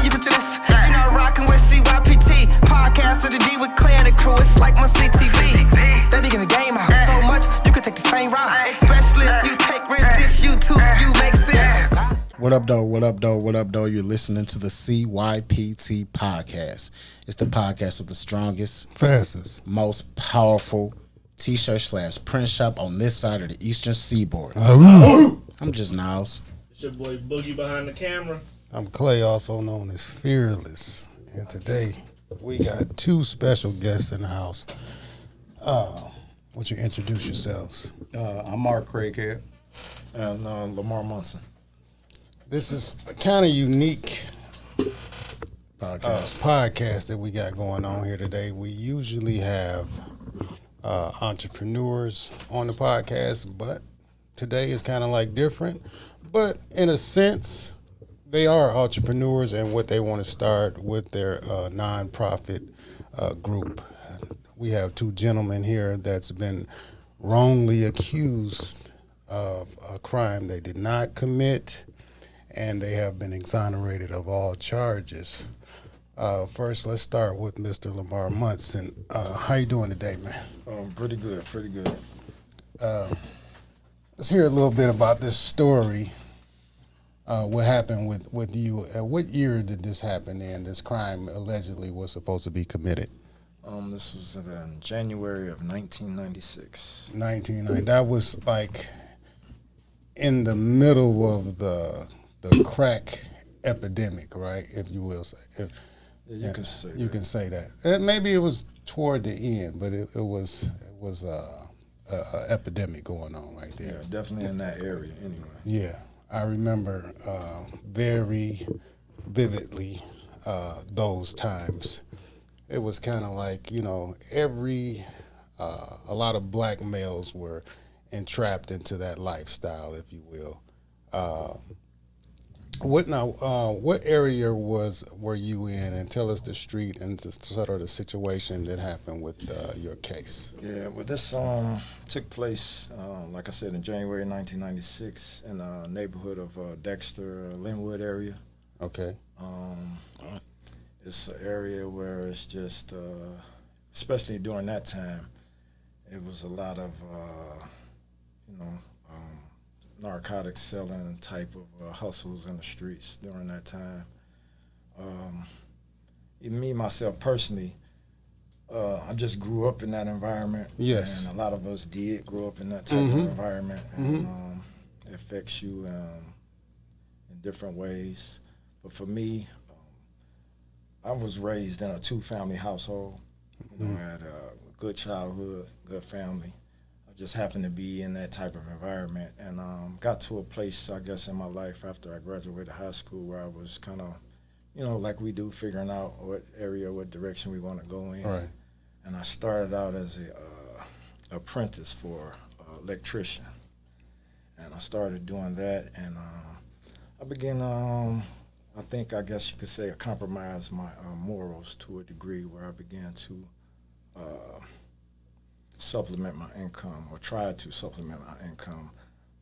you picture this? You know, rockin' with CYPT. Podcast of the D with Clay and the crew. It's like my CTV. They be giving game out so much, you could take the same route. Especially if you take risks, this YouTube view makes sense. What up, though? What up, though? What up, though? You're listening to the CYPT podcast. It's the podcast of the strongest, fastest, most powerful t-shirt/print shop on this side of the Eastern Seaboard. I'm just Niles. It's your boy Boogie behind the camera. I'm Clay, also known as Fearless. And today we got two special guests in the house. Would you introduce yourselves? I'm Craighead. And Lamar Munson. This is a kind of unique podcast that we got going on here today. We usually have entrepreneurs on the podcast, but today is kind of like different. But in a sense, they are entrepreneurs and what they want to start with their nonprofit group. We have two gentlemen here that's been wrongly accused of a crime they did not commit, and they have been exonerated of all charges. First, let's start with Mr. Lamar Munson. How you doing today, man? Pretty good. Let's hear a little bit about this story. What happened with you? What year did this happen in? This crime allegedly was supposed to be committed. This was in January of 1996. 1990. That was like in the middle of the crack epidemic, right? If you will say. You can say that. You can say that. Maybe it was toward the end, but it was a epidemic going on right there. Yeah, definitely in that area anyway. Yeah, I remember very vividly those times. It was kind of like, you know, a lot of black males were entrapped into that lifestyle, if you will. What area were you in, and tell us the street and sort of the situation that happened with your case? Yeah, well, this took place, like I said, in January 1996 in the neighborhood of Dexter, Linwood area. Okay. It's an area where it's just, especially during that time, it was a lot of, narcotics selling type of hustles in the streets during that time. Me, myself, personally, I just grew up in that environment. Yes. And a lot of us did grow up in that type of environment. And it affects you in different ways. But for me, I was raised in a two-family household. You know, I had a good childhood, good family. Just happened to be in that type of environment, and got to a place, I guess, in my life after I graduated high school where I was kind of, like we do, figuring out what area, what direction we want to go in. Right. And I started out as a apprentice for electrician, and I started doing that, and I began, I guess you could say, I compromised my morals to a degree where I began to supplement my income, or try to supplement my income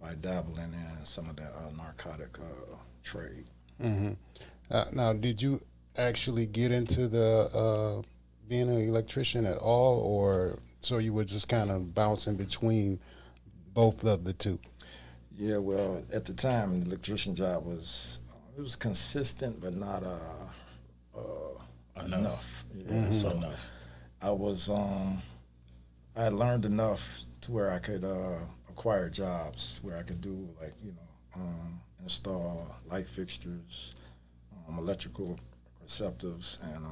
by dabbling in some of that narcotic trade. Mm-hmm. Now, did you actually get into the being an electrician at all, or so you were just kind of bouncing between both of the two? Yeah, well, at the time, the electrician job was consistent, but not enough. Yeah, so enough. I had learned enough to where I could acquire jobs where I could do, install light fixtures, electrical receptatives, and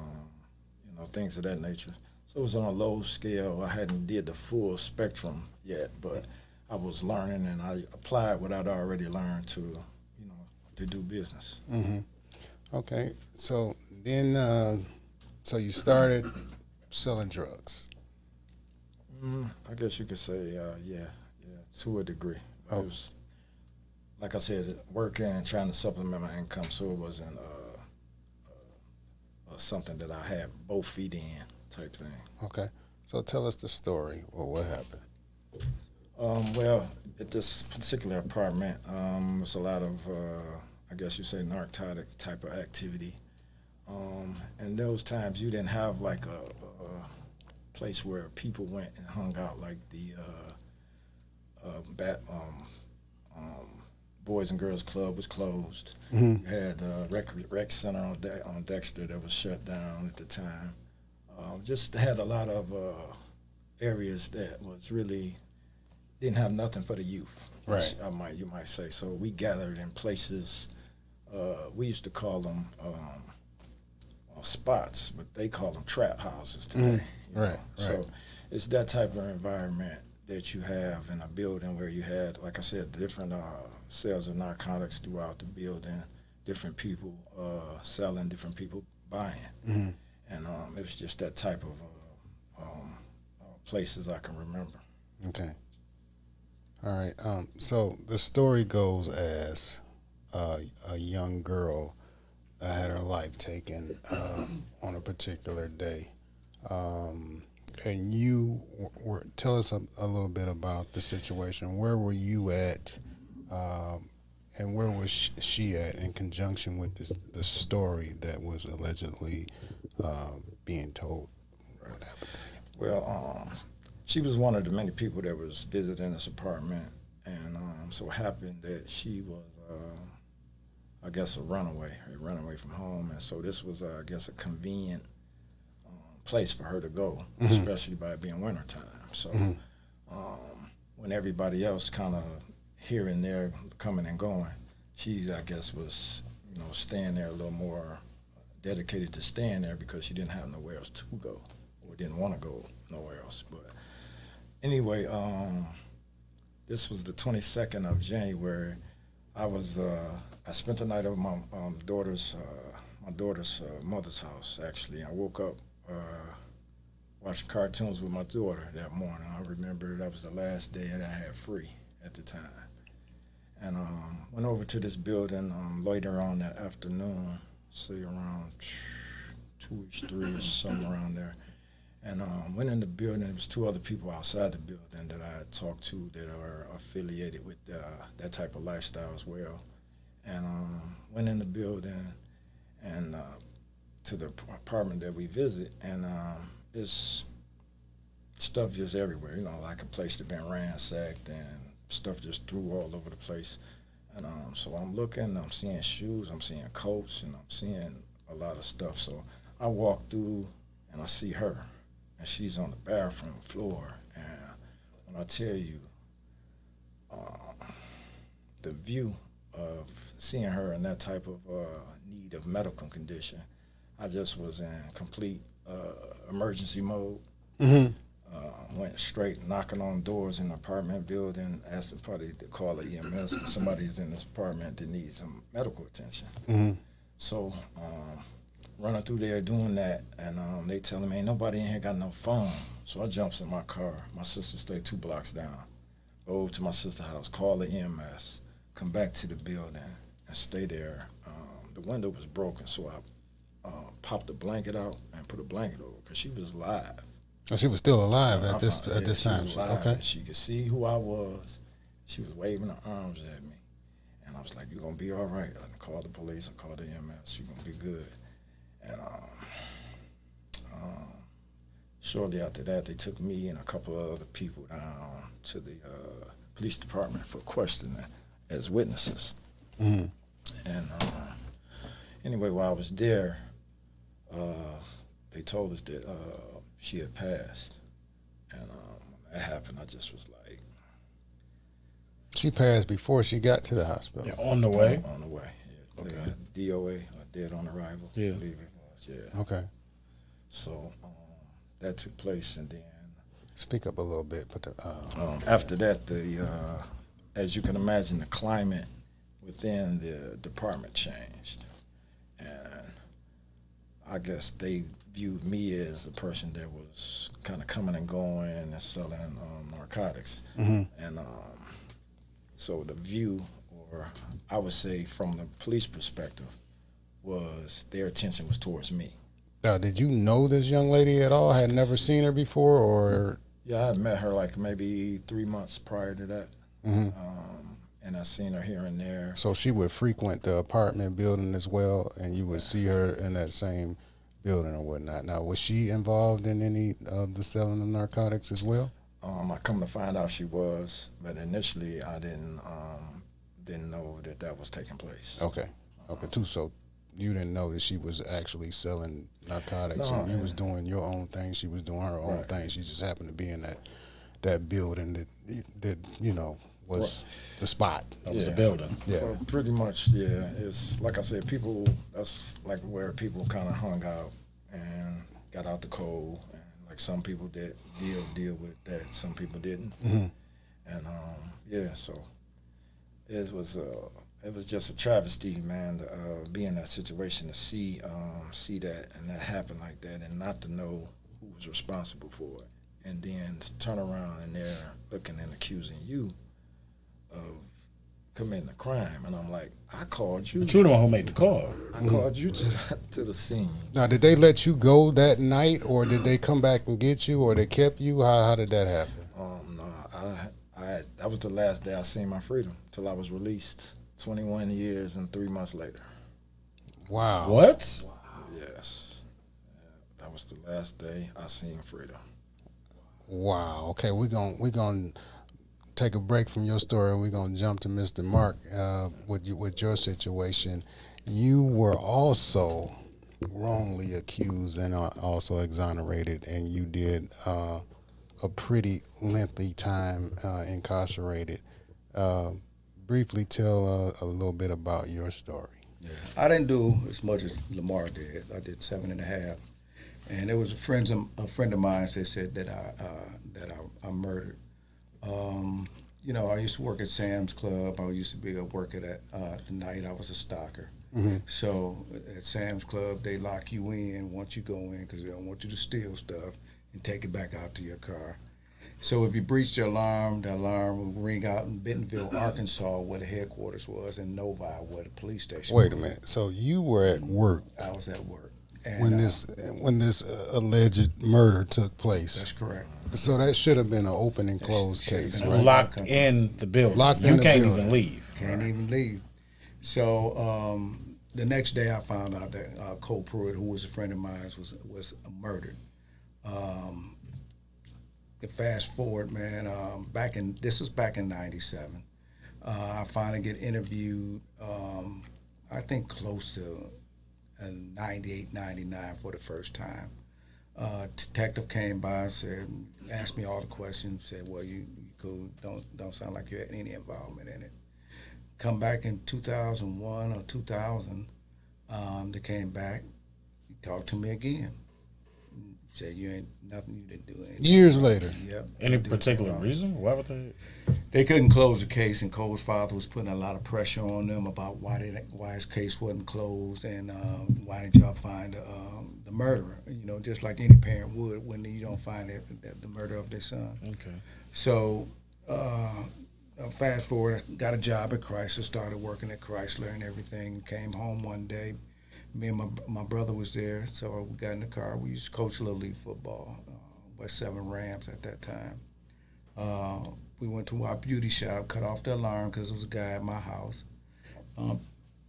things of that nature. So it was on a low scale. I hadn't did the full spectrum yet, but I was learning, and I applied what I'd already learned to do business. Mm-hmm. Okay, so then, so you started selling drugs. I guess you could say, yeah, to a degree. It was, like I said, working and trying to supplement my income, so it wasn't something that I had both feet in type thing. Okay, so tell us the story, or what happened. Well, at this particular apartment, it's a lot of, I guess you say, narcotics type of activity. And those times you didn't have like a place where people went and hung out, like the Boys and Girls Club was closed. You had rec center on Dexter that was shut down at the time. Just had a lot of areas that was really didn't have nothing for the youth. Right. You might say. So we gathered in places. We used to call them spots, but they call them trap houses today. you Right, know. right. So it's that type of environment that you have in a building where you had, like I said, different sales of narcotics throughout the building, different people selling, different people buying. And it was just that type of places I can remember. Okay. All right. So the story goes as a young girl had her life taken on a particular day. And you tell us a little bit about the situation. Where were you at, and where was she at in conjunction with the story that was allegedly being told? What happened to you? Well, she was one of the many people that was visiting this apartment, and so happened that she was, I guess, a runaway from home, and so this was, I guess, a convenient place for her to go, especially by it being wintertime. So when everybody else kind of here and there coming and going, she, I guess, was, staying there a little more dedicated to staying there because she didn't have nowhere else to go or didn't want to go nowhere else. But anyway, this was the 22nd of January. I spent the night at my daughter's mother's house, actually. I woke up watching cartoons with my daughter that morning. I remember that was the last day that I had free at the time. And went over to this building later on that afternoon, say around 2-ish, 3-ish, somewhere around there. And went in the building. There was 2 other people outside the building that I had talked to that are affiliated with that type of lifestyle as well. And went in the building and to the apartment that we visit, and it's stuff just everywhere, like a place that been ransacked and stuff just threw all over the place. And so I'm looking, I'm seeing shoes, I'm seeing coats, and I'm seeing a lot of stuff. So I walk through and I see her, and she's on the bathroom floor. And when I tell you, the view of seeing her in that type of need of medical condition, I just was in complete emergency mode. Went straight knocking on doors in the apartment building, asked the party to call the EMS because somebody's in this apartment that needs some medical attention. So running through there doing that, and they telling me ain't nobody in here got no phone. So I jumps in my car. My sister stayed 2 blocks down. Go over to my sister's house, call the EMS, come back to the building, and stay there. The window was broken, so I popped the blanket out and put a blanket over because she was alive. Oh, she was still alive at this She time. was alive, Okay. and she could see who I was. She was waving her arms at me. And I was like, you're going to be all right. I called the police. I called the EMS. You're going to be good. And shortly after that, they took me and a couple of other people down to the police department for questioning as witnesses. And anyway, while I was there, they told us that she had passed. And when that happened, I just was like... She passed before she got to the hospital. Yeah, on the way. On the way, yeah. Okay. DOA, dead on arrival, Yeah. I believe it was, yeah. Okay. So that took place, and then... Speak up a little bit. after that, as you can imagine, the climate within the department changed. And I guess they viewed me as a person that was kind of coming and going and selling narcotics. And so the view, or I would say from the police perspective, was their attention was towards me. Now, did you know this young lady at all? Had never seen her before, or? Yeah, I had met her like maybe 3 months prior to that. and I seen her here and there. So she would frequent the apartment building as well, and you would see her in that same building or whatnot. Now, was she involved in any of the selling of narcotics as well? I come to find out she was, but initially I didn't know that was taking place. Okay, too. So you didn't know that she was actually selling narcotics, No, and you was doing your own thing. She was doing her own Right. thing. She just happened to be in that building that was the spot. That was the building. Yeah. So pretty much, yeah. It's like I said, people. That's like where people kind of hung out and got out the cold. And like some people did deal with that, some people didn't. Mm-hmm. And yeah, so it was just a travesty, man, to be in that situation, to see that and that happen like that, and not to know who was responsible for it, and then to turn around and they're looking and accusing you of committing a crime, and I'm like, I called you. But you're the one who made the call. I called you to the scene. Now, did they let you go that night, or did they come back and get you, or they kept you? How did that happen? No, that was the last day I seen my freedom till I was released. 21 years and 3 months later. Wow. What? Yes, that was the last day I seen freedom. Wow. Okay, we're gonna take a break from your story. We're gonna jump to Mr. Mark with your situation. You were also wrongly accused and also exonerated, and you did a pretty lengthy time incarcerated. Briefly tell a little bit about your story. I didn't do as much as Lamar did. I did 7.5, and there was a friend of mine that said that I murdered. I used to work at Sam's Club. I used to be a worker at the night. I was a stalker. Mm-hmm. So at Sam's Club, they lock you in once you go in because they don't want you to steal stuff and take it back out to your car. So if you breached the alarm would ring out in Bentonville, Arkansas, where the headquarters was, and Novi, where the police station was. Wait a minute. So you were at work I was at work. And, when this alleged murder took place. That's correct. So that should have been an open and closed should have case, been right? Locked in the building. Locked you in the can't building. even leave. Can't even leave. So the next day I found out that Cole Pruitt, who was a friend of mine, was murdered. Fast forward, man, this was back in 97. I finally get interviewed, I think close to 98, 99 for the first time. Detective came by and asked me all the questions, said, well, you cool, don't sound like you had any involvement in it. Come back in 2001 or 2000, they came back, he talked to me again. Said you ain't nothing, you didn't do anything. Years later. Yep. Any particular reason? Why would they? They couldn't close the case, and Cole's father was putting a lot of pressure on them about why his case wasn't closed, and why didn't y'all find the murderer? Just like any parent would when you don't find the murder of their son. Okay. So fast forward, I got a job at Chrysler, started working at Chrysler and everything. Came home one day. Me and my brother was there, so we got in the car. We used to coach Little League football, West 7 Rams at that time. We went to our beauty shop, cut off the alarm because there was a guy at my house.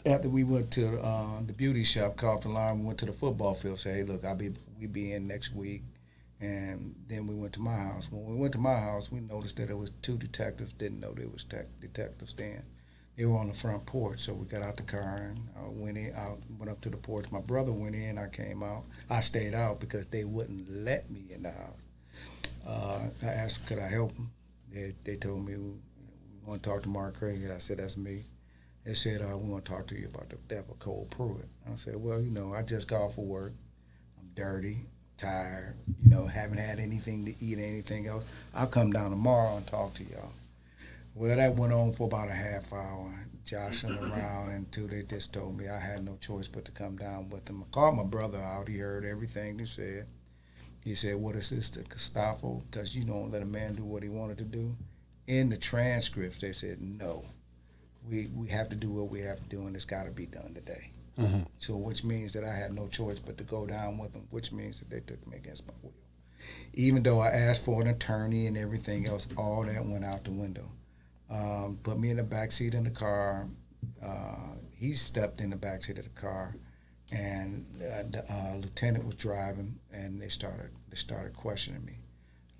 After we went to the beauty shop, cut off the alarm, we went to the football field, said, hey, look, we be in next week. And then we went to my house. When we went to my house, we noticed that it was 2 detectives, didn't know they was detectives then. They were on the front porch, so we got out the car and went up to the porch. My brother went in, I came out. I stayed out because they wouldn't let me in the house. I asked them, could I help them? They told me, we want to talk to Mark Craighead. I said, that's me. They said, we want to talk to you about the death of Cole Pruitt. I said, well, I just got off of work. I'm dirty, tired, haven't had anything to eat or anything else. I'll come down tomorrow and talk to y'all. Well, that went on for about a half hour, joshing around until they just told me I had no choice but to come down with them. I called my brother out. He heard everything they said. He said, what is this, the Gestapo? Because you don't let a man do what he wanted to do. In the transcripts, they said, no. We have to do what we have to do, and it's got to be done today. Mm-hmm. So which means that I had no choice but to go down with them, which means that they took me against my will. Even though I asked for an attorney and everything else, all that went out the window. put me in the back seat in the car. He stepped in the back seat of the car, and the lieutenant was driving, and they started questioning me.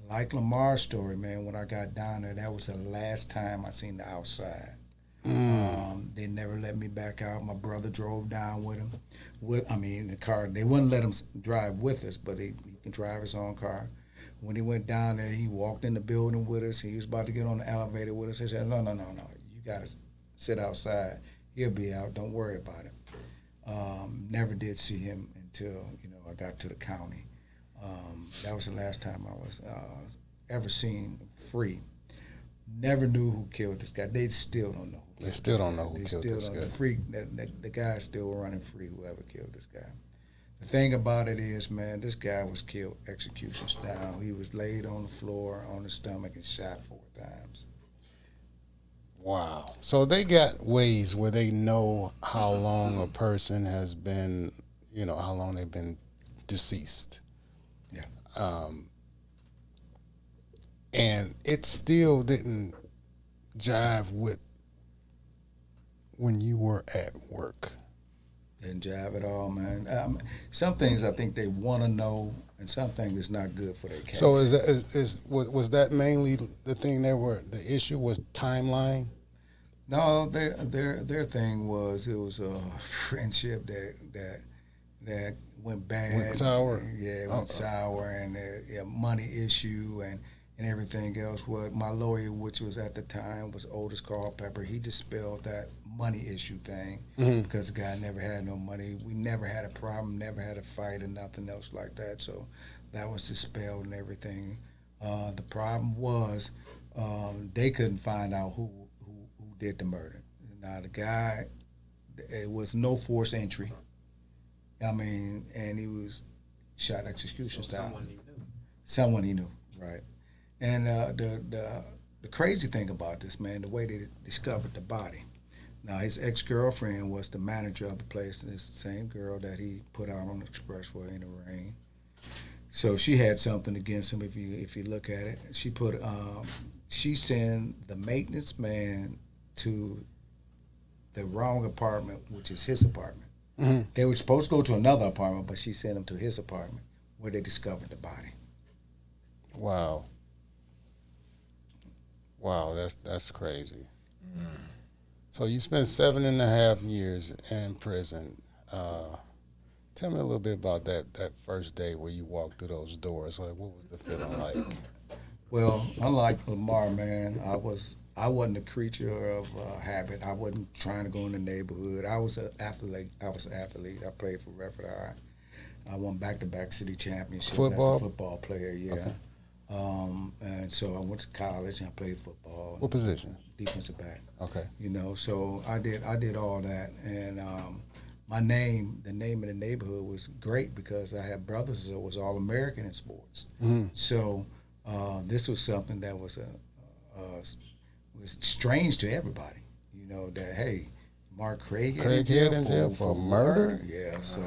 Like Lamar's story, man, when I got down there, that was the last time I seen the outside. They never let me back out. My brother drove down with him. In the car. They wouldn't let him drive with us, but he can drive his own car. When he went down there, he walked in the building with us. He was about to get on the elevator with us. They said, no. You got to sit outside. He'll be out. Don't worry about it. Never did see him until, I got to the county. That was the last time I was ever seen free. Never knew who killed this guy. They still don't know. They still don't know who killed this guy. The guy's still running free, whoever killed this guy. The thing about it is, man, this guy was killed execution style. He was laid on the floor, on his stomach, and shot 4 times. Wow. So they got ways where they know how long a person has been, how long they've been deceased. Yeah. And it still didn't jive with when you were at work. Didn't jive at all, man. Some things I think they want to know, and some things is not good for their case. So was that mainly the thing the issue was timeline? No, their thing was it was a friendship that went bad. Went sour? Yeah, it went sour, and a money issue and everything else. What my lawyer, which was at the time, was Otis Culpepper, he dispelled that money issue thing because the guy never had no money. We never had a problem, never had a fight or nothing else like that. So that was dispelled and everything. The problem was they couldn't find out who did the murder. Now the guy, it was no forced entry. And he was shot execution style. Someone he knew. Someone he knew, right. And the crazy thing about this, man, the way they discovered the body. Now, his ex-girlfriend was the manager of the place, and it's the same girl that he put out on the expressway in the rain. So she had something against him if you look at it. She sent the maintenance man to the wrong apartment, which is his apartment. Mm-hmm. They were supposed to go to another apartment, but she sent him to his apartment where they discovered the body. Wow, that's crazy. Mm. So you spent 7.5 years in prison. Tell me a little bit about that first day where you walked through those doors. Like, what was the feeling like? Well, unlike Lamar, man, I wasn't a creature of habit. I wasn't trying to go in the neighborhood. I was an athlete. I played for Redford High. I won back-to-back city championships. Football? As a football player, yeah. Okay. And so I went to college and I played football. What position? Defensive back. Okay. So I did all that, and my name, the name of the neighborhood, was great because I had brothers that was all American in sports. Mm-hmm. So this was something that was was strange to everybody. That hey, Mark Craighead in jail for murder. Yeah. So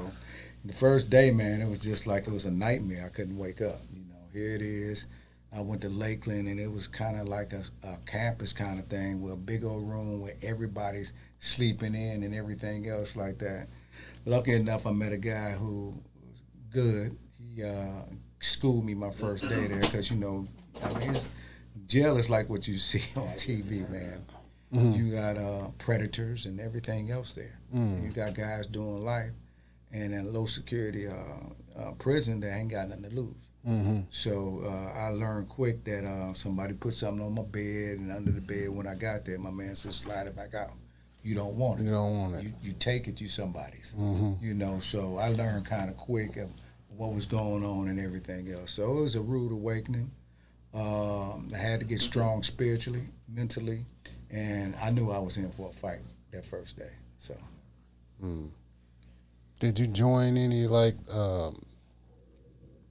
the first day, man, it was just like it was a nightmare. I couldn't wake up. Here it is. I went to Lakeland, and it was kind of like a campus kind of thing with a big old room where everybody's sleeping in and everything else like that. Lucky enough, I met a guy who was good. He schooled me my first day there because, jail is like what you see on TV, man. Mm-hmm. You got predators and everything else there. Mm. You got guys doing life, and in a low-security prison that ain't got nothing to lose. Mm-hmm. So I learned quick that somebody put something on my bed and under the bed. When I got there, my man said, slide it back out. You don't want it. You don't want it. You take it, you somebody's. Mm-hmm. So I learned kind of quick of what was going on and everything else. So it was a rude awakening. I had to get strong spiritually, mentally, and I knew I was in for a fight that first day. So, Did you join any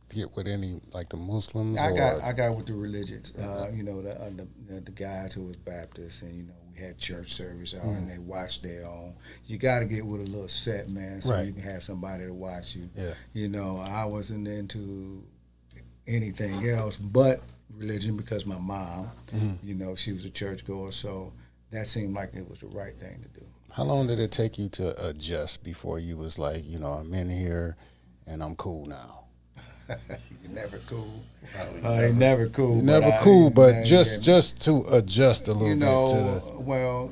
get with any the Muslims? I got with the religions. The guys who was Baptist, and we had church service out, and they watched their own. You got to get with a little set, man, so you can have somebody to watch you. Yeah. I wasn't into anything else, but religion because my mom, she was a churchgoer, so that seemed like it was the right thing to do. How long did it take you to adjust before you was like, I'm in here and I'm cool now? You're never cool. I ain't never cool. Never cool, but just to adjust a little bit to the. Well,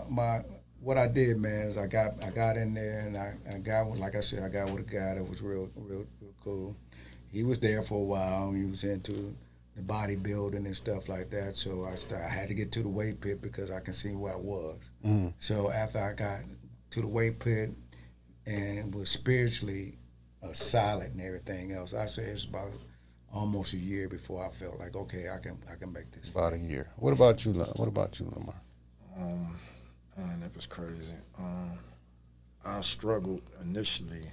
my what I did, man, is I got in there and I got with, like I said, I got with a guy that was real cool. He was there for a while. He was into the bodybuilding and stuff like that. So I had to get to the weight pit because I can see where I was. Mm-hmm. So after I got to the weight pit and was spiritually solid and everything else, I say it's about almost a year before I felt like, okay, I can make this. About a year. What about you, Lamar? Man, that was crazy. I struggled initially.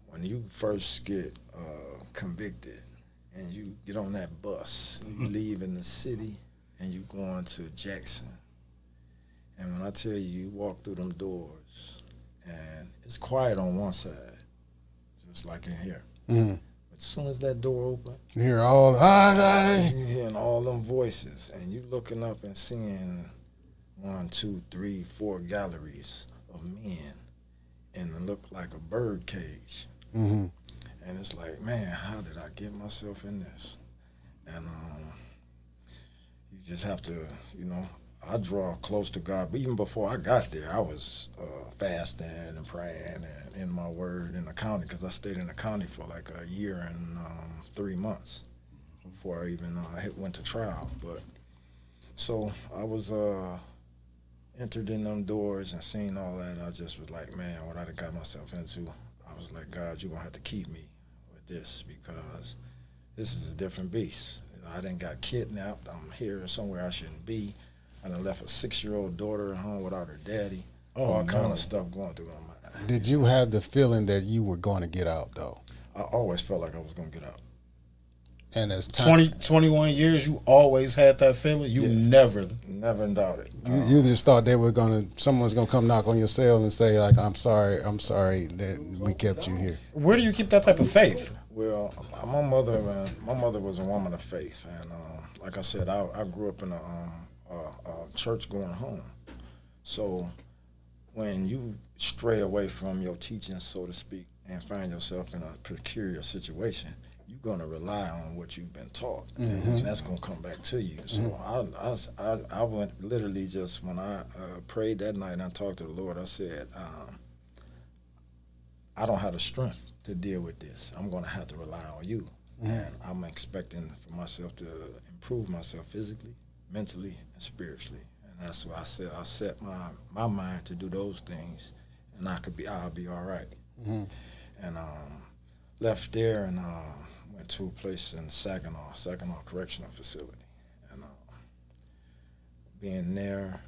When you first get convicted and you get on that bus, you leave in the city and you going to Jackson. And when I tell you, you walk through them doors and it's quiet on one side, just like in here. Mm-hmm. But as soon as that door open, You hear all you hearing all them voices and you looking up and seeing 1, 2, 3, 4 galleries of men and it looked like a bird cage. Mm-hmm. And it's like, man, how did I get myself in this? And you just have to, I draw close to God. But even before I got there, I was fasting and praying and in my word in the county, because I stayed in the county for like a year and 3 months before I even went to trial. But so I was entered in them doors and seen all that. I just was like, man, what I done got myself into. I was like, God, you're going to have to keep me with this because this is a different beast. I done got kidnapped. I'm here somewhere I shouldn't be. I done left a 6-year-old daughter at home without her daddy. All kind of stuff going through my mind. Did you have the feeling that you were going to get out, though? I always felt like I was going to get out. And as time, 21 years, you always had that feeling? You never doubted. you just thought someone's gonna come knock on your cell and say like, I'm sorry that we kept you here. Where do you keep that type of faith? Well, my mother was a woman of faith, and like I said, I grew up in a church-going home. So when you stray away from your teaching, so to speak, and find yourself in a peculiar situation, you're going to rely on what you've been taught, and that's going to come back to you. So I went literally just when I prayed that night and I talked to the Lord, I said, I don't have the strength to deal with this. I'm going to have to rely on you. And I'm expecting for myself to improve myself physically, mentally, and spiritually. And that's what I said. I set my mind to do those things, and I'll be all right. And left there and went to a place in Saginaw Correctional Facility. And being there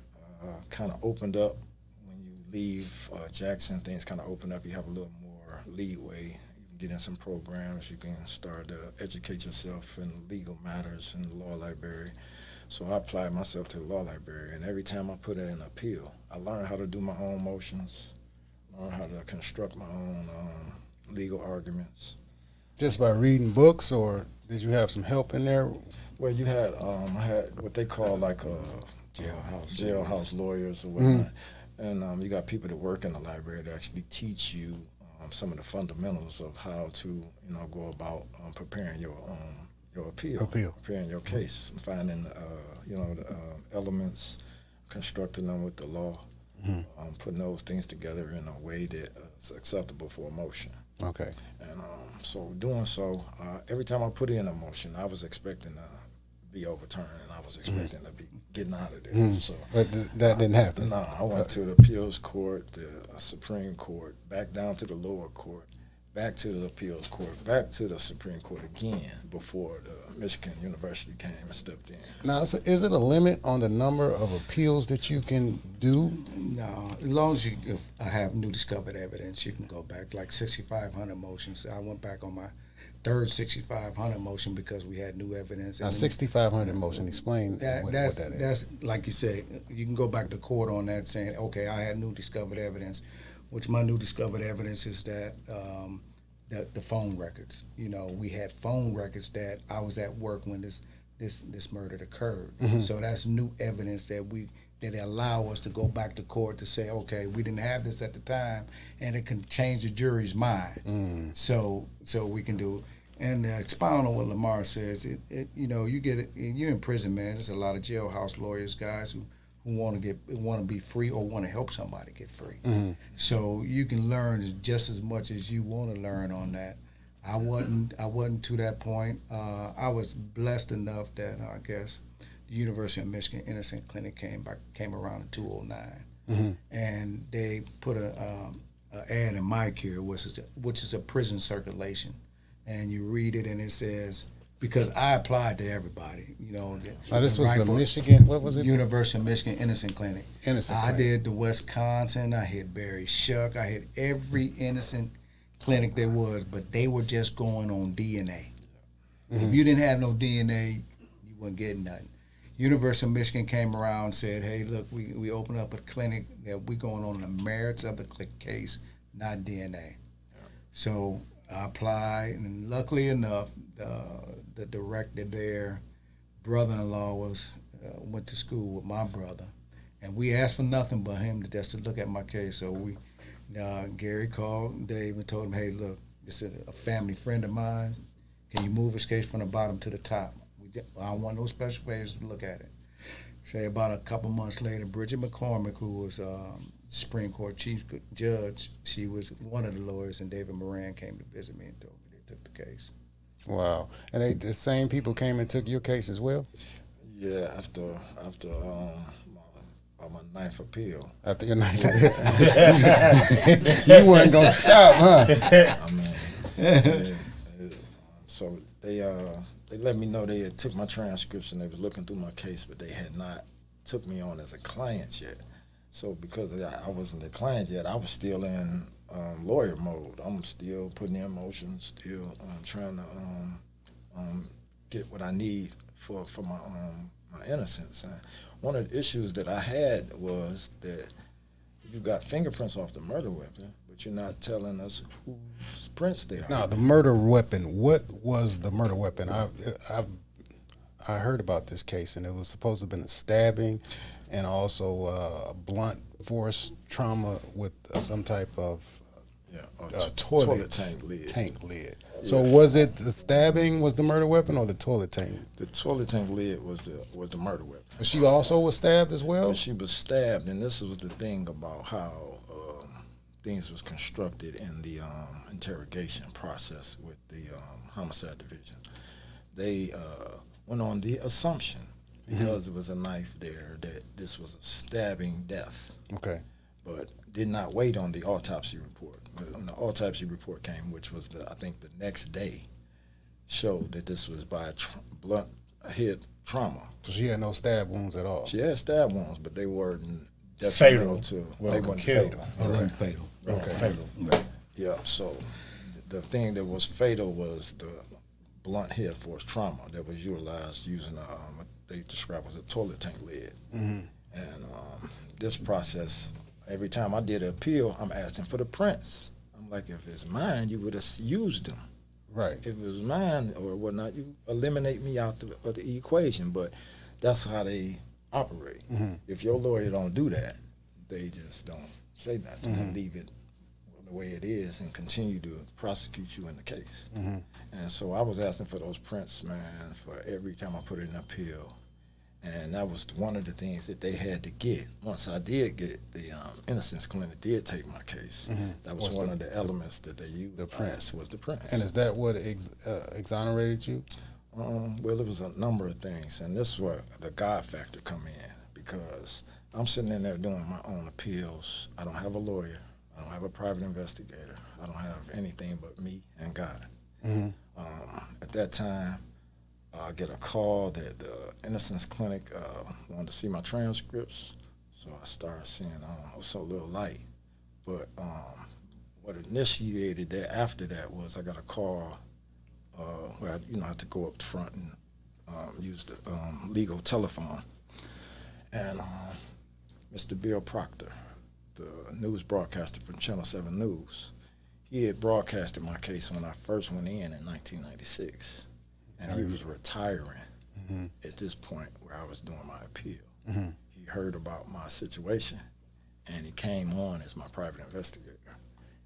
kind of opened up. When you leave Jackson, things kind of open up. You have a little more leeway. You can get in some programs. You can start to educate yourself in legal matters in the law library. So I applied myself to the law library, and every time I put in an appeal, I learned how to do my own motions, learned how to construct my own legal arguments. Just by reading books, or did you have some help in there? Well, you had I had what they call like jailhouse lawyers or whatnot, and you got people that work in the library that actually teach you some of the fundamentals of how to go about preparing your appeal, preparing your case, finding the elements, constructing them with the law, putting those things together in a way that's acceptable for a motion. Okay. And so doing so, every time I put in a motion, I was expecting to be overturned, and I was expecting to be getting out of there. So, but that didn't happen. No, I went to the appeals court, the Supreme Court, back down to the lower court, back to the appeals court, back to the Supreme Court again before the Michigan University came and stepped in. Now, so is it a limit on the number of appeals that you can do? No, as long as if I have new discovered evidence, you can go back like 6,500 motions. I went back on my third 6,500 motion because we had new evidence. Now, 6,500 motion. Explain what that is. That's like you said. You can go back to court on that, saying, "Okay, I had new discovered evidence," which my new discovered evidence is that the phone records. We had phone records that I was at work when this murder occurred. So that's new evidence that allow us to go back to court to say, okay, we didn't have this at the time, and it can change the jury's mind. So we can do. And expound on what Lamar says, you get it. You're in prison, man. There's a lot of jailhouse lawyers, guys who want to be free or want to help somebody get free. So you can learn just as much as you want to learn on that. I wasn't to that point. I was blessed enough that I guess the University of Michigan Innocence Clinic came around in 2009, and they put a ad in my care, which is a prison circulation, and you read it and it says, because I applied to everybody, this was the Michigan, what was it? University of Michigan Innocent Clinic. I did the Wisconsin, I hit Barry Shuck, I hit every innocent clinic there was, but they were just going on DNA. If you didn't have no DNA, you weren't getting nothing. University of Michigan came around and said, hey, look, we opened up a clinic that we're going on the merits of the case, not DNA. So I applied, and luckily enough, the director there, brother-in-law went to school with my brother, and we asked for nothing but him just to look at my case. So Gary called Dave and told him, hey, look, this is a family friend of mine. Can you move his case from the bottom to the top? I don't want no special favors to look at it. Say about a couple months later, Bridget McCormick, who was Supreme Court Chief Judge, she was one of the lawyers, and David Moran came to visit me and told me they took the case. Wow. And the same people came and took your case as well? Yeah, after my ninth appeal. After your ninth appeal. You weren't going to stop, huh? So they let me know they had took my transcription. They was looking through my case, but they had not took me on as a client yet. So because I wasn't a client yet, I was still in lawyer mode. I'm still putting in motion, still trying to get what I need for my innocence. And one of the issues that I had was that you got fingerprints off the murder weapon, but you're not telling us whose prints they are. Now, the murder weapon, what was the murder weapon? I heard about this case, and it was supposed to have been a stabbing and also a blunt force trauma with some type of toilet tank lid. So was it the stabbing was the murder weapon or the toilet tank? The toilet tank lid was the murder weapon. But she also was stabbed as well? And she was stabbed, and this was the thing about how things was constructed in the interrogation process with the homicide division. They went on the assumption, because it was a knife there, that this was a stabbing death. Okay. But did not wait on the autopsy report. When the autopsy report came, which was I think the next day, showed that this was by blunt hit trauma. So she had no stab wounds at all? She had stab wounds, but they weren't fatal. They weren't fatal. They weren't fatal. Okay. Fatal. Right. Yeah, so the thing that was fatal was the blunt head force trauma that was utilized using what they described as a toilet tank lid. And this process, every time I did an appeal, I'm asking for the prints. I'm like, if it's mine, you would have used them. Right. If it was mine or whatnot, you eliminate me out of the equation. But that's how they operate. If your lawyer don't do that, they just don't say nothing and leave it the way it is and continue to prosecute you in the case. And so I was asking for those prints, man, for every time I put in an appeal. And that was one of the things that they had to get. Once I did get the Innocence Clinic did take my case, that was one of the elements that they used. The prints. Was the prints. And is that what exonerated you? Well, it was a number of things, and this is where the God factor come in, because I'm sitting in there doing my own appeals. I don't have a lawyer. I don't have a private investigator. I don't have anything but me and God. At that time, I get a call that the Innocence Clinic wanted to see my transcripts, so I started seeing it was so little light. But what initiated that after that was I got a call where I had to go up front and use the legal telephone. And Mr. Bill Proctor, the news broadcaster from Channel 7 News, he had broadcasted my case when I first went in 1996, and he was retiring at this point where I was doing my appeal. He heard about my situation, and he came on as my private investigator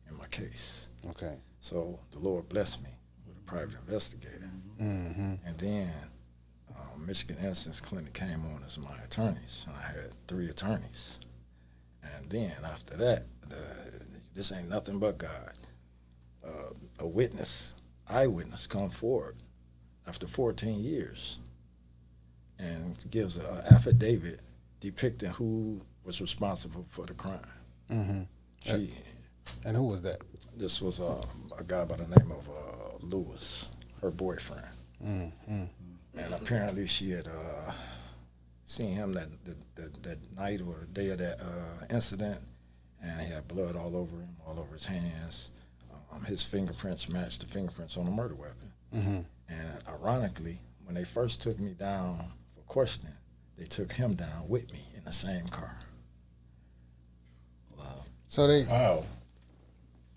in my case. Okay. So the Lord blessed me with a private investigator. And then Michigan Innocence Clinic came on as my attorneys, and I had 3 attorneys. And then after that, this ain't nothing but God. A witness, eyewitness, come forward after 14 years and gives an affidavit depicting who was responsible for the crime. And who was that? This was a guy by the name of Lewis, her boyfriend. And apparently she had seen him that night or the day of that incident, and he had blood all over him, all over his hands. His fingerprints matched the fingerprints on the murder weapon. And ironically, when they first took me down for questioning, they took him down with me in the same car. Wow. So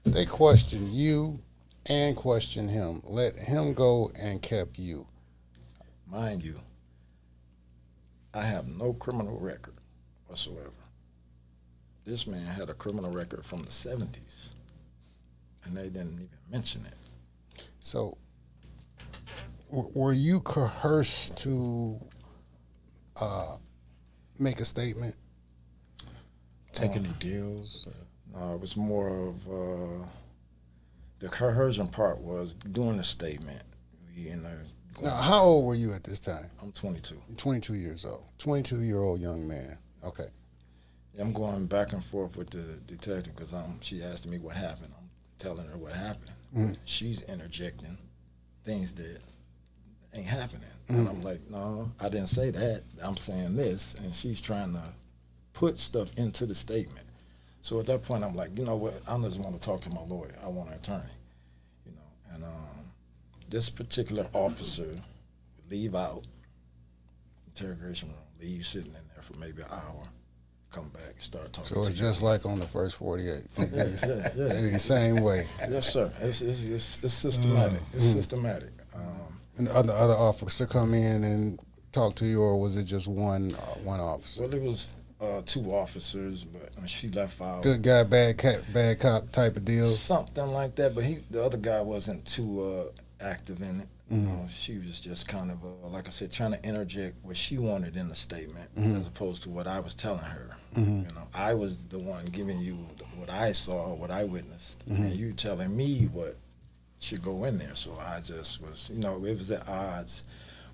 they questioned you and questioned him. Let him go and kept you. Mind you, I have no criminal record whatsoever. This man had a criminal record from the 70s, and they didn't even mention it. So were you coerced to make a statement? Take any deals? No, it was more of the coercion part was doing the statement. Now, how old were you at this time? I'm 22. You're 22 years old. 22-year-old young man. Okay. I'm going back and forth with the detective because she asked me what happened. I'm telling her what happened. She's interjecting things that ain't happening. And I'm like, no, I didn't say that. I'm saying this. And she's trying to put stuff into the statement. So at that point, I'm like, you know what? I just want to talk to my lawyer. I want an attorney. And this particular officer would leave out, interrogation room, leave sitting in there for maybe an hour, come back, start talking. So it's just like on the first 48. yeah. The same way. Yes, sir. It's systematic. It's systematic. And the other officer come in and talk to you, or was it just one officer? Well, it was 2 officers, but when she left out, Good guy, bad cop type of deal. something like that. But the other guy wasn't too active in it. She was just kind of, like I said, trying to interject what she wanted in the statement as opposed to what I was telling her. I was the one giving you what I saw, what I witnessed, and you telling me what should go in there. So I just was, it was at odds.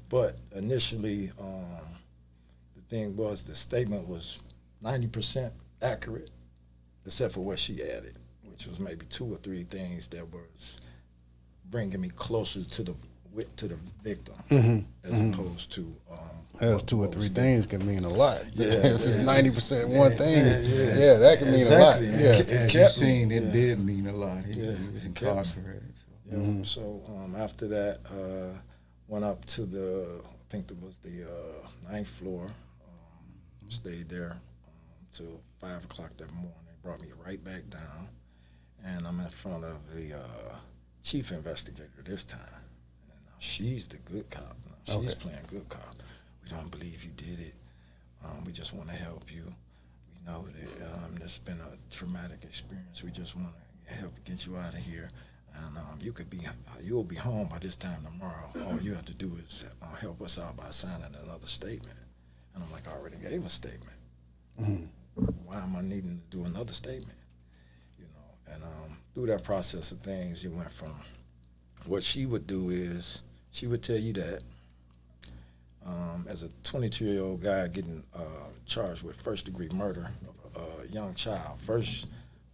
But initially, the thing was the statement was 90% accurate, except for what she added, which was maybe 2 or 3 things that was bringing me closer to the victim, as opposed to. That's 2 or 3 things can mean a lot. Yeah, if it's 90% one thing, yeah. that can mean Exactly. a lot. Yeah. As you seen, it did mean a lot. He was incarcerated. So. So after that, went up to I think it was the 9th floor. Stayed there till 5 o'clock that morning. They brought me right back down, and I'm in front of the chief investigator this time. And she's the good cop. She's playing good cop. We don't believe you did it. We just want to help you. We know that there's been a traumatic experience. We just want to help get you out of here. And you'll be home by this time tomorrow. All you have to do is help us out by signing another statement. And I'm like, I already gave a statement. Why am I needing to do another statement? And through that process of things, it went from what she would do is she would tell you that as a 22-year-old guy getting charged with first-degree murder of a young child. First,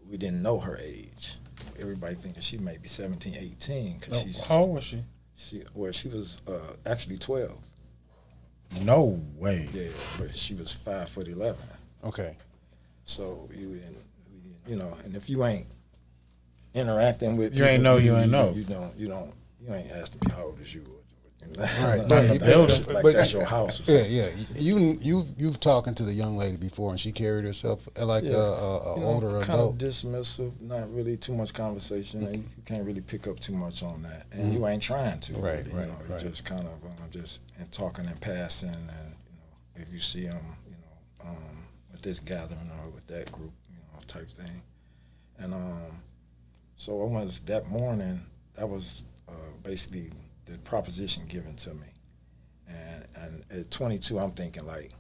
we didn't know her age. Everybody thinking she may be 17, 18. How old was she? She was actually 12. No way. Yeah, but she was 5'11". Okay. So and if you ain't interacting with You ain't know, you ain't know. You ain't asking me how old is you or Right. Like, But that's your house. Or yeah. You've talking to the young lady before, and she carried herself like Yeah. a older kind adult. of dismissive, not really too much conversation, and you can't really pick up too much on that, and you ain't trying to. Right, really, right, you know, right. Just kind of just and talking and passing, and if you see them, with this gathering or with that group, type thing, and so it was that morning. That was basically the proposition given to me, and at 22, I'm thinking like,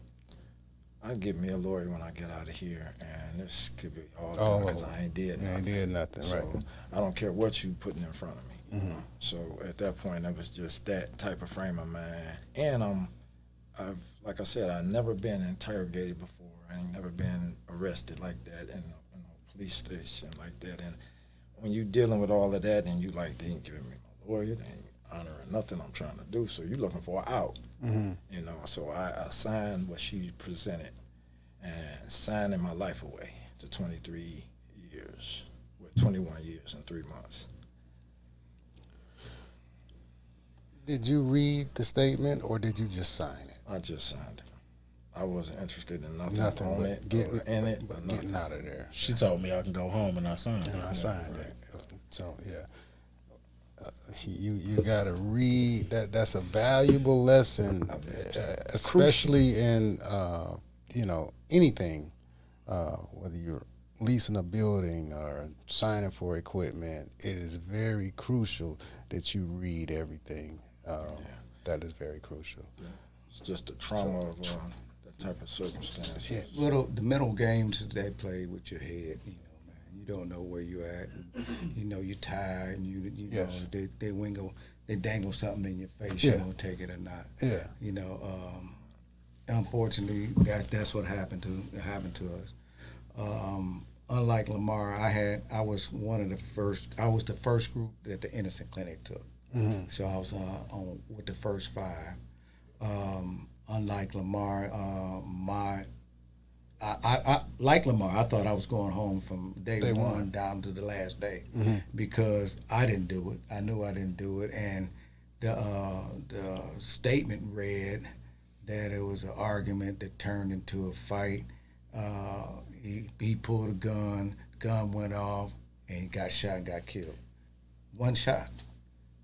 I'll get me a lawyer when I get out of here, and this could be all done because I ain't did nothing. Ain't did nothing, So right? I don't care what you putting in front of me. So at that point, it was just that type of frame of mind. And I've like I said, I've never been interrogated before. I ain't never been arrested like that in a police station like that. And when you dealing with all of that, and you like, they ain't giving me my lawyer, they ain't honoring nothing I'm trying to do. So you're looking for an out. So I signed what she presented and signing my life away to 23 years, with 21 years and 3 months. Did you read the statement, or did you just sign it? I just signed it. I wasn't interested in nothing on But it, getting or in it, but nothing. getting out of there. She told me I can go home, and I signed it. And I signed it. So yeah, you got to read that. That's a valuable lesson, especially in anything, whether you're leasing a building or signing for equipment. It is very crucial that you read everything. That is very crucial. Yeah. It's just the trauma of that type of circumstance. Yeah. The mental games that they play with your head, man. You don't know where you're at. And, you're tired, and you Yes. know they dangle something in your face. Yeah. You don't take it or not. Yeah. Unfortunately, that's what happened to us. Unlike Lamar, I was the first group that the Innocent Clinic took. So I was with the first 5. Unlike Lamar, I like Lamar. I thought I was going home from day one down to the last day because I didn't do it. I knew I didn't do it, and the statement read that it was an argument that turned into a fight. He pulled a gun went off, and he got shot and got killed. One shot.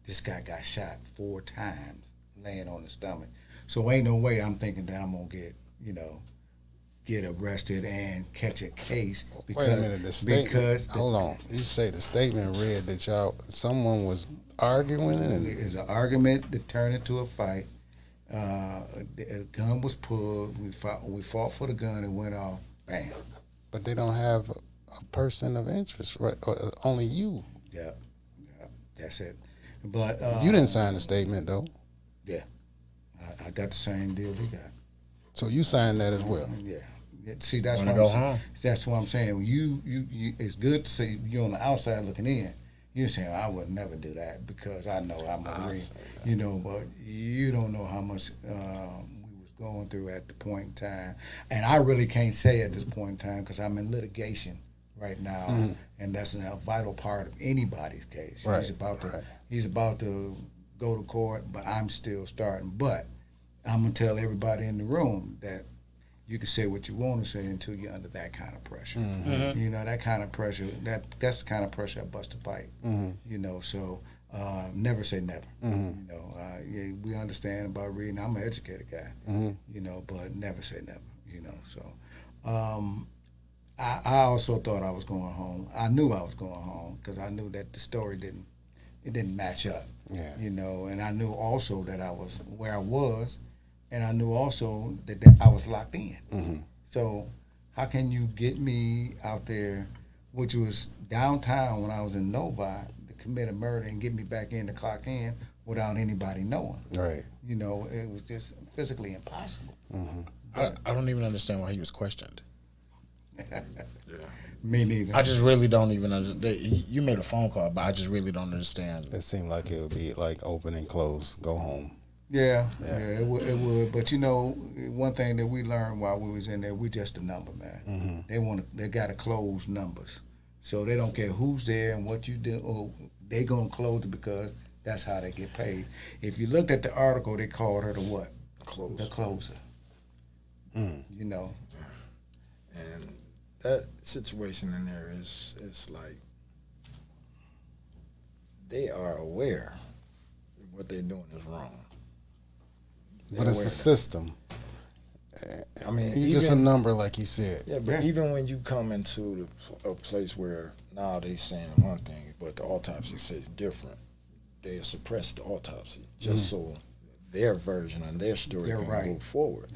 This guy got shot 4 times, laying on his stomach. So ain't no way I'm thinking that I'm gonna get arrested and catch a case. Because, Wait a minute. The statement. Hold on. You say the statement read that someone was arguing, and it's an argument that turned into a fight. A gun was pulled. We fought for the gun. It went off. Bam. But they don't have a person of interest, right? Only you. Yeah, that's it. But You didn't sign the statement, though. Yeah, I got the same deal we got. So you signed that as well. Yeah. See, that's Wanna what go I'm saying. home? That's what I'm saying. You. It's good to see you on the outside looking in. You're saying I would never do that because I know I'm a Marine. But you don't know how much we was going through at the point in time. And I really can't say at this point in time because I'm in litigation right now, and that's a vital part of anybody's case. Right. He's about to go to court, but I'm still starting. But I'm gonna tell everybody in the room that you can say what you want to say until you're under that kind of pressure. That kind of pressure. That's the kind of pressure I bust a pipe. So never say never. We understand about reading. I'm an educated guy. But never say never. So I also thought I was going home. I knew I was going home because I knew that the story didn't match up. Yeah. And I knew also that I was where I was. And I knew also that I was locked in. So how can you get me out there, which was downtown when I was in Novi, to commit a murder and get me back in to clock in without anybody knowing? Right. It was just physically impossible. I don't even understand why he was questioned. Me neither. I just really don't even understand. You made a phone call, but I just really don't understand. It seemed like it would be like open and close, go home. Yeah, it would. But one thing that we learned while we was in there, we just a number, man. They got to close numbers, so they don't care who's there and what you do. They gonna close it because That's how they get paid. If you looked at the article, they called her the what? Closer. The closer. You know. And that situation in there is like they are aware that what they're doing is wrong. But it's the system. I mean, You're just a number, like you said. Yeah, but even when you come into a place where now they saying one thing, but the autopsy says different, they suppress the autopsy just so their version and their story can move forward.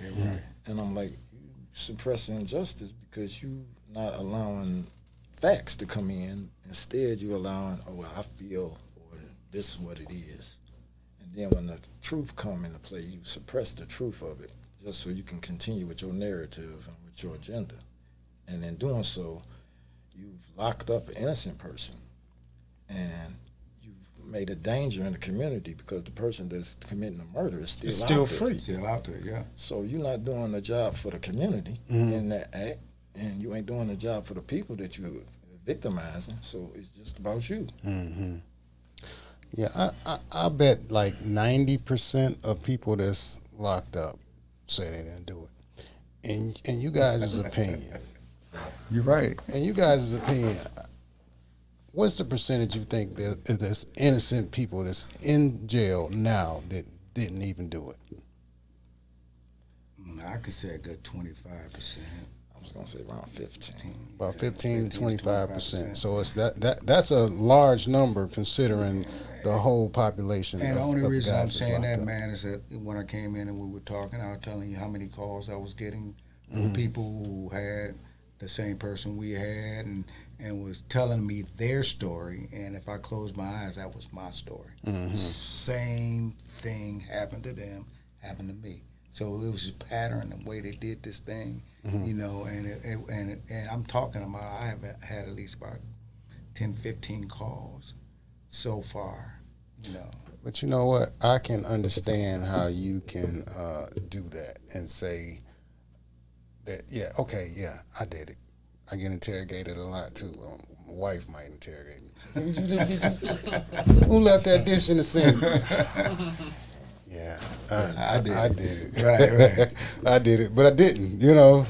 And I'm like, you suppressing injustice because you not allowing facts to come in. Instead, you allowing, oh, well, I feel, or this is what it is. And then when the truth come into play, you suppress the truth of it just so you can continue with your narrative and with your agenda. And in doing so, you've locked up an innocent person and you've made a danger in the community because the person that's committing the murder is still out there. free. Still out there, yeah. So you're not doing the job for the community in that act, and you ain't doing the job for the people that you're victimizing. So it's just about you. Yeah, I bet like 90% of people that's locked up say they didn't do it. And you guys' opinion. You're right. And you guys' opinion, what's the percentage you think there's innocent people that's in jail now that didn't even do it? I could say a good 25%. I was gonna say around 15. About 15 to 25%. So it's that's a large number considering the whole population. And the only of reason I'm guys that's saying locked that, up. man, is that when I came in and we were talking, I was telling you how many calls I was getting from people who had the same person we had and was telling me their story. And if I closed my eyes, that was my story. Same thing happened to them, happened to me. So it was a pattern, the way they did this thing, you know, and I'm talking about, I have had at least about 10, 15 calls so far, you know. But you know what? I can understand how you can do that and say that, yeah, okay, yeah, I did it. I get interrogated a lot, too. My wife might interrogate me. Who left that dish in the sink? Yeah, I did it. Right. I did it, but I didn't, you know.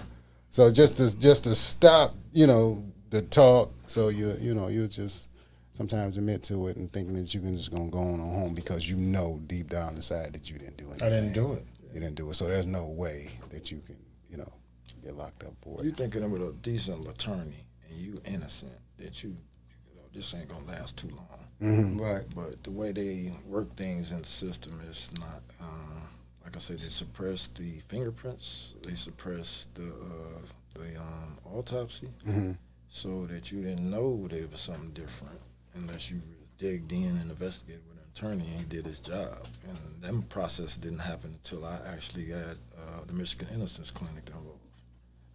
So just to stop, you know, the talk, so you just sometimes admit to it and thinking that you can just gonna go on home because you know deep down inside that you didn't do anything. I didn't do it. You didn't do it. So there's no way that you can, you know, get locked up for it. You thinking with a decent attorney and you innocent that you know this ain't gonna last too long. Right. But the way they work things in the system is not, like I said, they suppress the fingerprints, they suppress the autopsy, so that you didn't know there was something different unless you digged in and investigated with an attorney and he did his job. And that process didn't happen until I actually got the Michigan Innocence Clinic involved.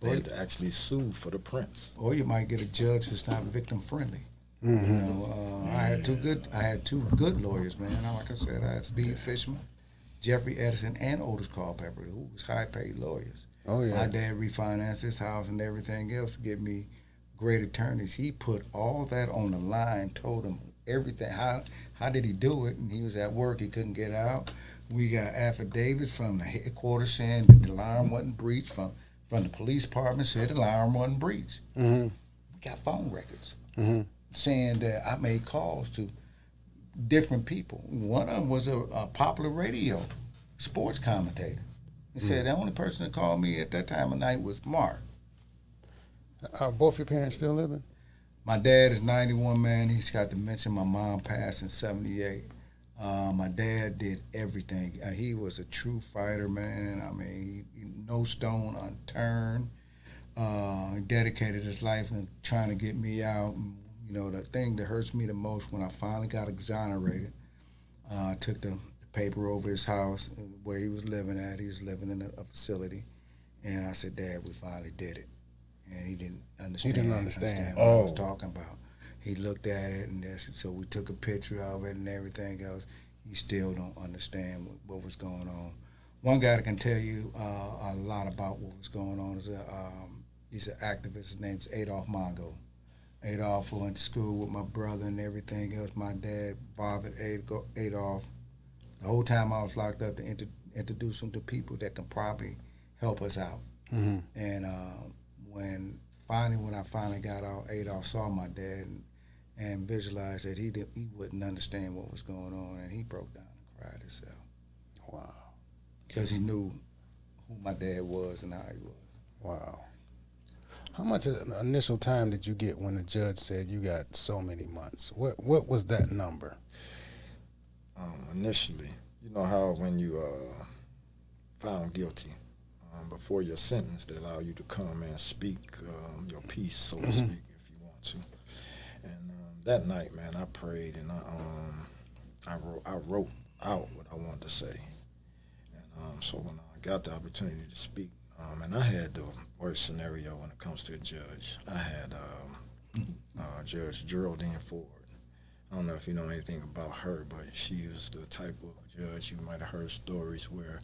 They had to actually sue for the prints. Or you might get a judge who's not victim friendly. You know, I had two good lawyers, man. Like I said, I had Steve Fishman, Jeffrey Edison, and Otis Culpepper, who was high paid lawyers. Oh yeah. My dad refinanced his house and everything else to give me great attorneys. He put all that on the line, told him everything. How did he do it? And he was at work, he couldn't get out. We got affidavits from the headquarters saying that the alarm wasn't breached. From the police department said the alarm wasn't breached. We got phone records saying that I made calls to different people. One of them was a popular radio sports commentator. He said the only person that called me at that time of night was Mark. Are both your parents still living? My dad is 91, man. He's got dementia. My mom passed in 78. My dad did everything. He was a true fighter, man. I mean, no stone unturned. He dedicated his life in trying to get me out. You know, the thing that hurts me the most when I finally got exonerated, I took the paper over his house where he was living at. He was living in a facility. And I said, Dad, we finally did it. And he didn't understand. He didn't understand. What I was talking about. He looked at it, and so we took a picture of it and everything else. He still don't understand what was going on. One guy that can tell you a lot about what was going on is he's an activist. His name's Adolph Mongo. Adolph went to school with my brother and everything else. My dad bothered Adolph the whole time I was locked up to introduce him to people that can probably help us out. Mm-hmm. And when I finally got out, Adolph saw my dad and visualized that he wouldn't understand what was going on, and he broke down and cried himself. Wow. Because he knew who my dad was and how he was. Wow. How much initial time did you get when the judge said you got so many months? What was that number? Initially, you know how when you found guilty, before your sentence, they allow you to come and speak your piece, so to speak, if you want to. And that night, man, I prayed and I wrote out what I wanted to say. And so when I got the opportunity to speak, and I had the worst scenario when it comes to a judge. I had Judge Geraldine Ford. I don't know if you know anything about her, but she was the type of judge, you might have heard stories where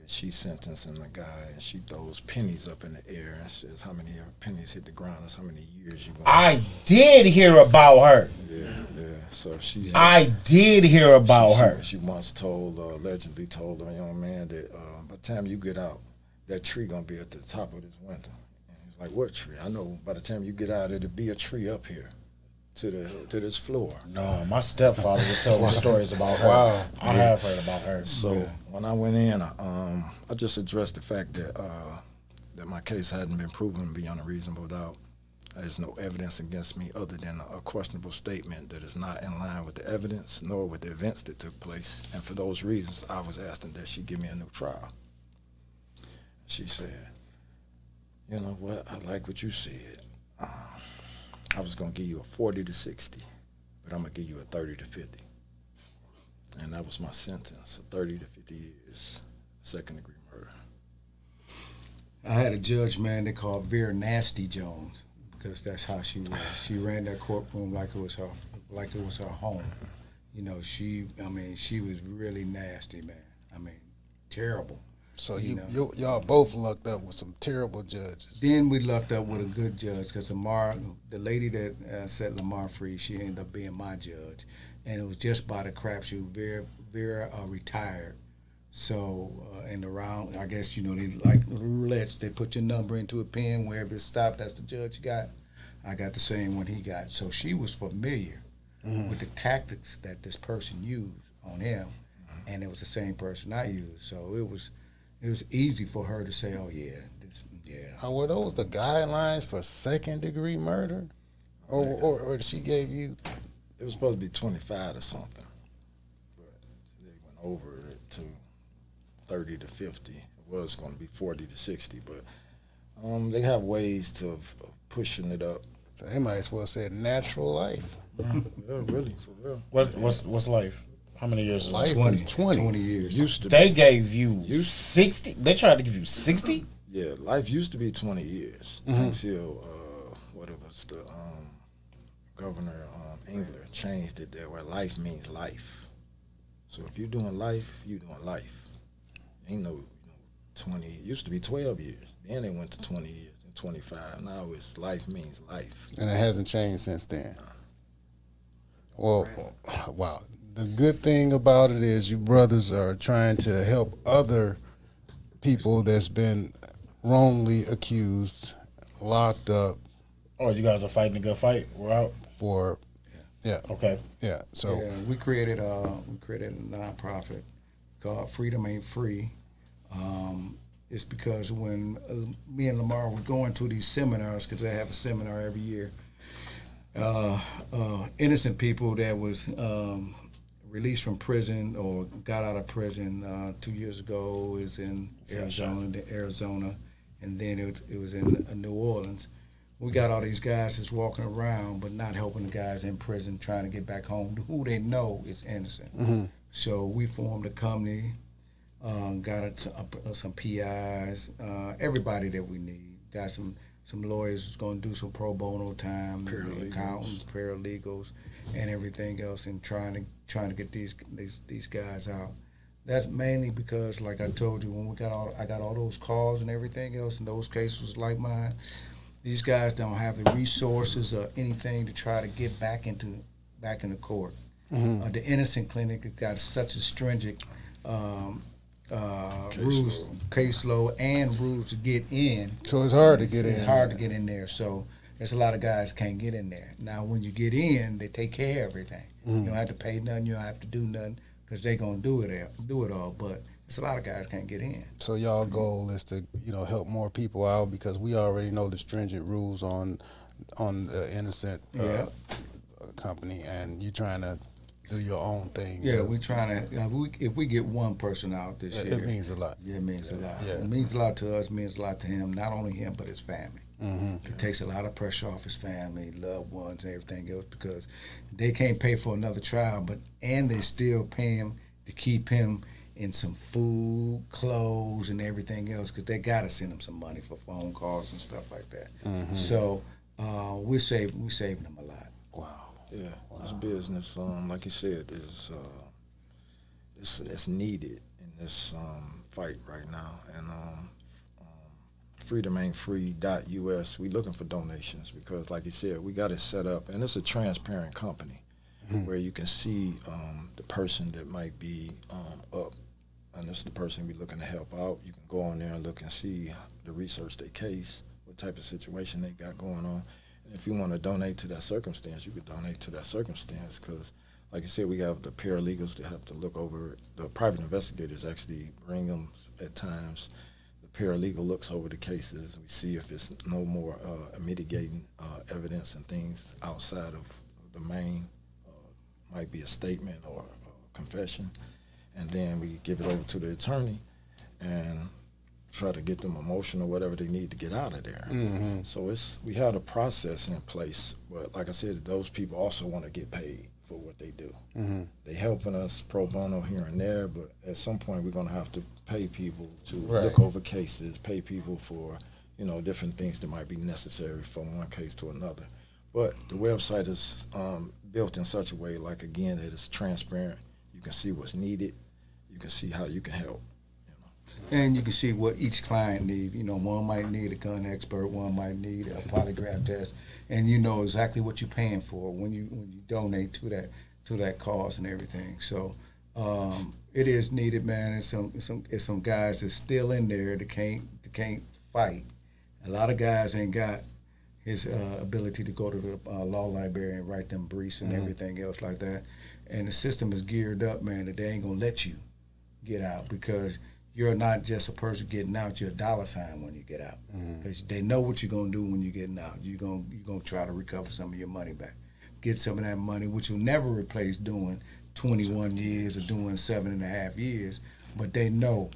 she's sentencing a guy and she throws pennies up in the air and says how many pennies hit the ground is how many years you going. I did hear about her. Yeah. So she. I did hear about her. She once allegedly told a young man that by the time you get out, that tree gonna be at the top of this window. And he's like, "What tree? I know. By the time you get out, it'll be a tree up here, to this floor." No, my stepfather would tell me stories about her. Wow. I have heard about her. So when I went in, I just addressed the fact that that my case hadn't been proven beyond a reasonable doubt. There's no evidence against me other than a questionable statement that is not in line with the evidence nor with the events that took place. And for those reasons, I was asking that she give me a new trial. She said, "You know what? I like what you said. I was going to give you a 40 to 60, but I'm going to give you a 30 to 50. And that was my sentence, 30 to 50 years, second-degree murder. I had a judge, man, they called Vera Nasty Jones, because that's how she was. She ran that courtroom like it was her home. You know, she was really nasty, man. I mean, terrible. So y'all both lucked up with some terrible judges. Then we lucked up with a good judge, because the lady that set Lamar free, she ended up being my judge, and it was just by the crapshoot. Vera retired, so in the round, I guess they like roulettes. They put your number into a pen. Wherever it stopped, that's the judge you got. I got the same one he got. So she was familiar with the tactics that this person used on him, and it was the same person I used. So it was easy for her to say, "Oh yeah, Were those the guidelines for second-degree murder, or she gave you? It was supposed to be 25 or something, but they went over it to 30 to 50. It was going to be 40 to 60, but they have ways of pushing it up. So they might as well say natural life. Yeah, really, for real. What's life? How many years is Life life? is 20 years. Used to They gave you 60? They tried to give you 60? Yeah, life used to be 20 years until what it was the Governor Engler changed it there where life means life. So if you're doing life, you're doing life. Ain't no 20. It used to be 12 years. Then they went to 20 years and 25. Now it's life means life. And it hasn't changed since then. Well, wow. The good thing about it is you brothers are trying to help other people that's been wrongly accused, locked up. Oh, you guys are fighting a good fight? We're out? For, yeah. Okay. Yeah, so. Yeah, we created a nonprofit called Freedom Ain't Free. It's because when me and Lamar were going to these seminars, because they have a seminar every year, innocent people that was released from prison or got out of prison 2 years ago is in Arizona, and then it was in New Orleans. We got all these guys that's walking around but not helping the guys in prison trying to get back home who they know is innocent. Mm-hmm. So we formed a company, got some PIs, everybody that we need. Got some lawyers who's going to do some pro bono time, accountants, paralegals, and everything else, and trying to get these guys out. That's mainly because, like I told you, when I got all those calls and everything else, and those cases like mine, These guys don't have the resources or anything to try to get back into court. The Innocent Clinic has got such a stringent rules, caseload, and rules to get in. So it's hard to get in. It's hard to get in there. So there's a lot of guys can't get in there. Now, when you get in, they take care of everything. You don't have to pay nothing. You don't have to do nothing because they're gonna do it all. But there's a lot of guys can't get in. So y'all goal is to help more people out because we already know the stringent rules on the Innocent company, and you're trying to do your own thing. Yeah, we're trying to. If we get one person out this year, it means a lot. Yeah, it means a lot. Yeah. It means a lot to us. It means a lot to him. Not only him, but his family. It takes a lot of pressure off his family, loved ones, and everything else because they can't pay for another trial, and they still pay him to keep him in some food, clothes, and everything else because they gotta send him some money for phone calls and stuff like that. So we're saving them a lot. Wow. Yeah, this business, like you said, is it's needed in this fight right now. And freedomainfree.us, we looking for donations because, like you said, we got it set up, and it's a transparent company where you can see the person that might be up, and this is the person we're looking to help out. You can go on there and look and see the research their case, what type of situation they got going on. And if you want to donate to that circumstance, you could donate to that circumstance because, like you said, we have the paralegals that have to look over it. The private investigators actually bring them at times. The paralegal looks over the cases. We see if it's no more mitigating evidence and things outside of the main, might be a statement or a confession. And then we give it over to the attorney and try to get them emotional, whatever they need to get out of there. So we have a process in place, but like I said, those people also want to get paid for what they do. They helping us pro bono here and there, but at some point we're going to have to pay people to look over cases, pay people for different things that might be necessary from one case to another. But the website is built in such a way, like again, that it's transparent. You can see what's needed. You can see how you can help. And you can see what each client needs. One might need a gun expert, one might need a polygraph test, and you know exactly what you're paying for when you donate to that cause and everything. So it is needed, man. It's some guys that's still in there that can't fight. A lot of guys ain't got his ability to go to the law library and write them briefs and everything else like that. And the system is geared up, man, that they ain't gonna let you get out because you're not just a person getting out, you're a dollar sign when you get out. Because they know what you're going to do when you're getting out. You're gonna try to recover some of your money back. Get some of that money, which will never replace doing 21 years or doing 7.5 years, but they know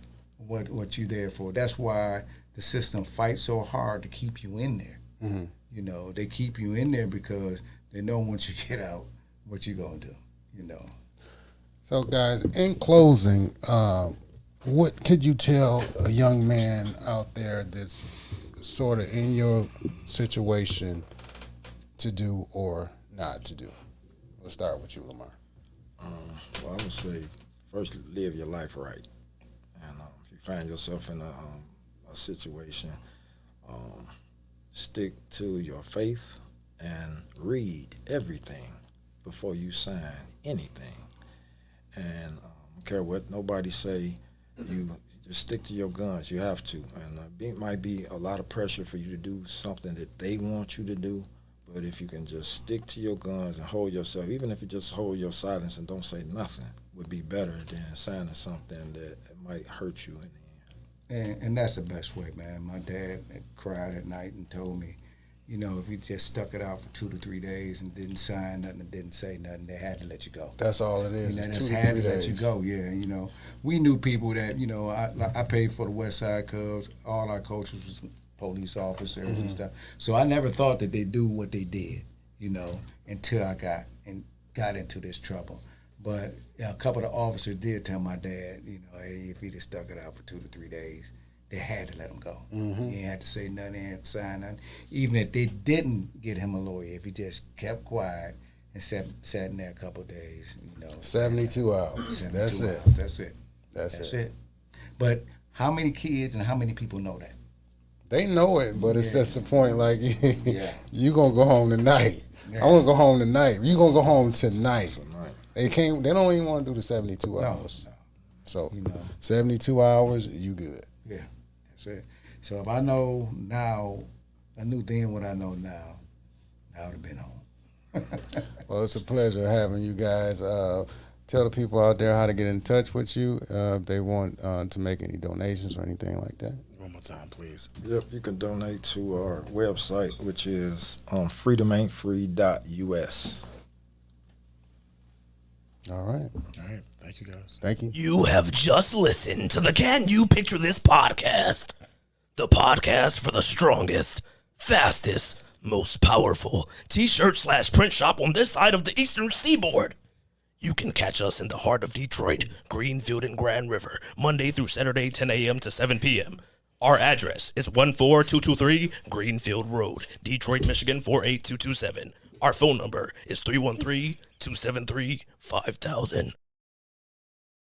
what you're there for. That's why the system fights so hard to keep you in there. They keep you in there because they know once you get out what you're going to do, So, guys, in closing, what could you tell a young man out there that's sort of in your situation to do or not to do? We'll start with you, Lamar. Well, I would say first live your life right. And if you find yourself in a situation, stick to your faith and read everything before you sign anything. And I don't care what nobody say, you just stick to your guns. You have to. And it might be a lot of pressure for you to do something that they want you to do, but if you can just stick to your guns and hold yourself, even if you just hold your silence and don't say nothing, would be better than signing something that might hurt you in the end. And that's the best way, man. My dad cried at night and told me, if you just stuck it out for 2 to 3 days and didn't sign nothing and didn't say nothing, they had to let you go. That's all it is. They It's just 2 to had 3 to let days. you go. Yeah, we knew people that I paid for the West Side Cubs. All our coaches was police officers and stuff. So I never thought that they do what they did, until I got into this trouble. But a couple of the officers did tell my dad, hey, if he'd have stuck it out for 2 to 3 days, they had to let him go. He ain't had to say nothing, he had to sign nothing. Even if they didn't get him a lawyer, if he just kept quiet and sat in there a couple of days, 72 hours. 72 That's hours. it. That's it. But how many kids and how many people know that? They know it, but it's just the point. Like, Yeah. you gonna go home tonight. Yeah. I want to go home tonight. You gonna go home tonight. They can't. They don't even want to do the 72 hours. No. So You know. 72 hours, you good. Yeah, that's it. So if I know now, I knew then what I know now, I would have been home. Well, it's a pleasure having you guys. Tell the people out there how to get in touch with you if they want to make any donations or anything like that. One more time, please. Yep, you can donate to our website, which is freedomainfree.us. All right. All right. Thank you, guys. Thank you. You have just listened to the Can You Picture This podcast? The podcast for the strongest, fastest, most powerful t-shirt/print shop on this side of the Eastern Seaboard. You can catch us in the heart of Detroit, Greenfield and Grand River, Monday through Saturday, 10 a.m. to 7 p.m. Our address is 14223 Greenfield Road, Detroit, Michigan 48227. Our phone number is 313-273-5000.